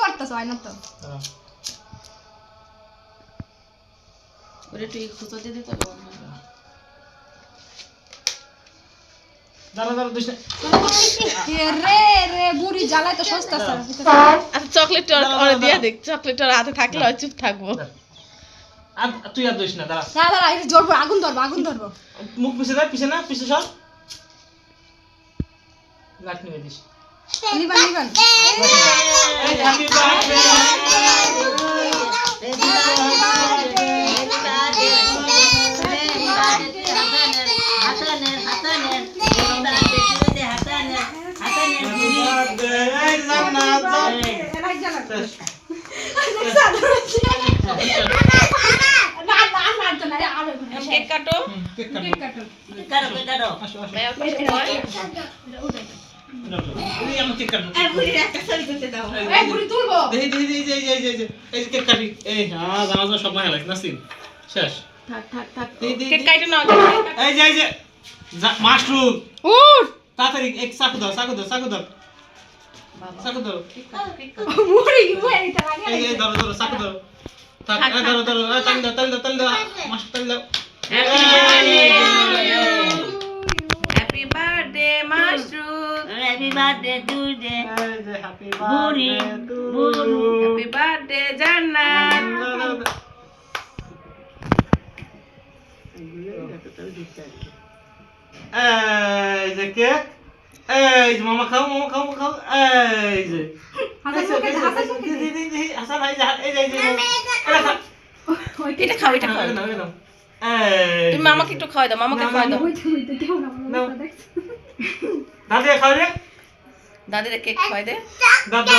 করতেছ হয় না তো ওরে তুই খুঁজো দিতে তো দাঁড়া দাঁড়া দুইটা রে রে বুড়ি জ্বালায় তো সস্তা স্যার আচ্ছা চকলেট ওরে দিয়া দেখ চকলেট ওর হাতে থাকলে আর চুপ থাকবো আর তুই আর দুইস না দাঁড়া না দাঁড়া এটা জোরবো আগুন ধরবো মুখ পিছে দে পিছে না পিছে সর লাট নিয়ে দিস নিবান এই হ্যাপি বার্থডে এই জান্নাত কেক কাটো কেক কাটো আসো আসো ভাই পাশে বল এই আমার কেক কাটো এই বুড়ি তুলবো দেখি দেখি দেখি এই কেক কাটি এই হ্যাঁ জানা সব মায়া লাগে নাসিম শেষ থাক দেখি কেক কাটো না এই যে মাশরুম উঠ তাড়াতাড়ি এক চাকু দাও চাকু দাও বুড়ি এটা লাগে এই ধরো চাকু দাও থাক এই ধরো তাল দাও মাশ তাল দাও happy birthday mushroom Happy birthday to the এই যে happy birthday to happy birthday জান্নাত এই যে কেক এই যে মামা খাও এই যে হাসান এটা খাও এই তুমি মামাকে একটু খাওয়াই দাও মামাকে খাওয়াই দাও দাদি খাও রে দাদিরে কেক খাওয়াই দে দাদা